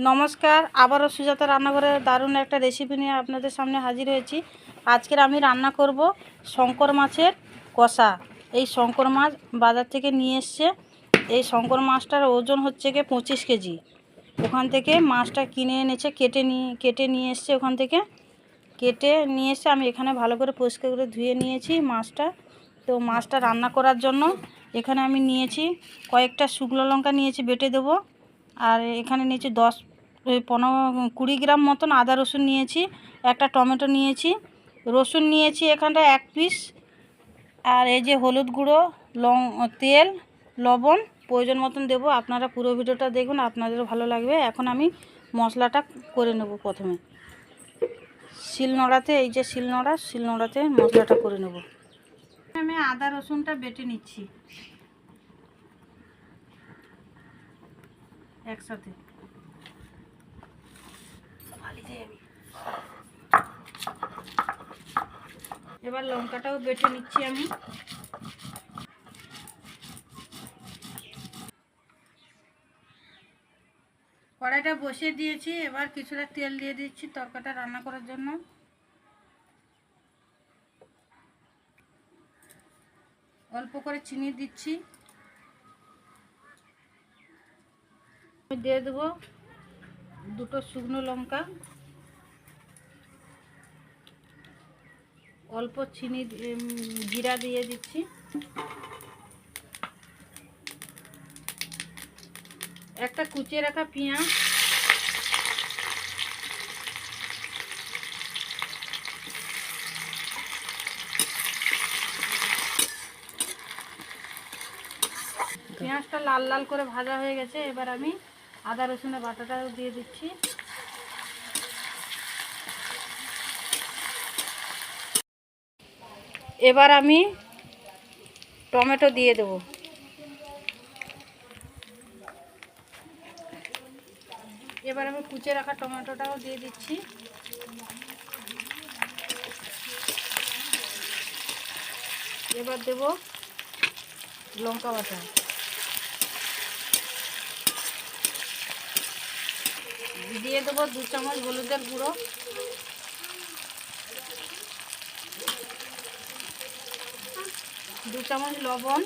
নমস্কার, আবারও সুজাতা রান্নাঘরে দারুণ একটা রেসিপি নিয়ে আপনাদের সামনে হাজির হয়েছি। আজকের আমি রান্না করব শঙ্কর মাছের কষা। এই শঙ্কর মাছ বাজার থেকে নিয়ে এসছে। এই শঙ্কর মাছটার ওজন হচ্ছে গিয়ে 25 কেজি। ওখান থেকে মাছটা কিনে এনেছে, কেটে নিয়ে এসছে। ওখান থেকে কেটে নিয়ে এসে আমি এখানে ভালো করে পরিষ্কার করে ধুয়ে নিয়েছি মাছটা। তো মাছটা রান্না করার জন্য এখানে আমি নিয়েছি কয়েকটা শুকনো লঙ্কা নিয়েছি, বেটে দেবো। আর এখানে নিয়েছি 15-20 গ্রাম মতন আদা রসুন নিয়েছি। একটা টমেটো নিয়েছি, রসুন নিয়েছি এখানটা 1 পিস। আর এই যে হলুদ গুঁড়ো, তেল, লবণ প্রয়োজন মতন দেবো। আপনারা পুরো ভিডিওটা দেখুন, আপনাদেরও ভালো লাগবে। এখন আমি মশলাটা করে নেব। প্রথমে শিলনোড়াতে, এই যে শিলনোড়াতে মশলাটা করে নেব। আমি আদা রসুনটা বেটে নিচ্ছি একসাথে। এবার লঙ্কাটাও বেটে নিচ্ছি আমি। কড়াইটা বসিয়ে দিয়েছি, এবার কিছুটা তেল দিয়ে দিচ্ছি তরকারিটা রান্না করার জন্য। অল্প করে চিনি দিচ্ছি। দিয়ে দেবো 2টো শুকনো লঙ্কা, অল্প চিনি, জিরা দিয়ে দিচ্ছি। একটা কুচিয়ে রাখা পেঁয়াজ, পেঁয়াজটা লাল লাল করে ভাজা হয়ে গেছে। এবার আমি আদা রসুনের বাটাটাও দিয়ে দিচ্ছি। এবার আমি টমেটো দিয়ে দেব। এবার আমি কুচে রাখা টমেটোটাও দিয়ে দিচ্ছি। এবার দেব লঙ্কা বাটা, দিয়ে দেবো 2 চামচ হলুদের গুঁড়ো, 2 চামচ লবণ,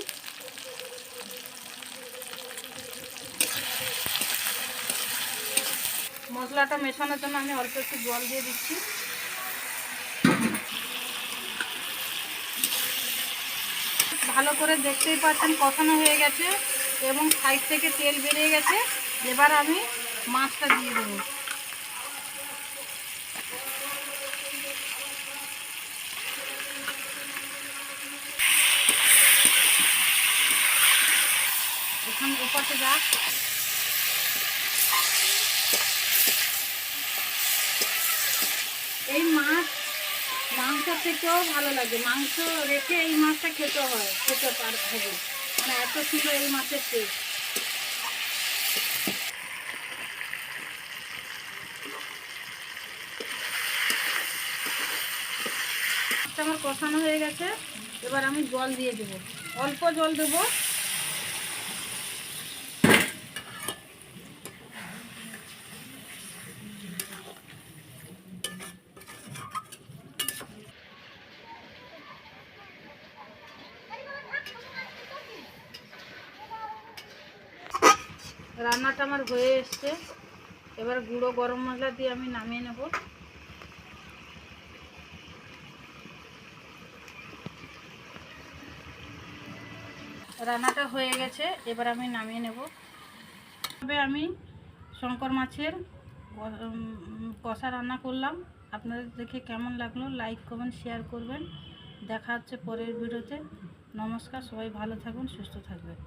মশলাটা মেশানোর জন্য আমি অল্প একটু জল দিয়ে দিচ্ছি। ভালো করে দেখতেই পাচ্ছেন কষানো হয়ে গেছে এবং সাইড থেকে তেল বেরিয়ে গেছে। এবার আমি মাছটা দিয়ে দেবো। এখন ওপাশে যাক। এই মাংস থেকেও ভালো লাগে, মাংস রেখে এই মাছটা খেতে হবে, মানে এত সুন্দর এই মাছের টেস্ট। আমার কষানো হয়ে গেছে। এবার আমি জল দিয়ে দেবো, অল্প জল দেবো। রান্নাটা আমার হয়ে এসছে। এবার গুঁড়ো গরম মশলা দিয়ে আমি নামিয়ে নেব। রান্নাটা হয়ে গেছে, এবার আমি নামিয়ে নেব। তবে আমি শঙ্কর মাছের কষা রান্না করলাম। আপনাদের দেখে কেমন লাগলো লাইক কমেন্ট শেয়ার করবেন। দেখা হচ্ছে পরের ভিডিওতে। নমস্কার, সবাই ভালো থাকুন, সুস্থ থাকবেন।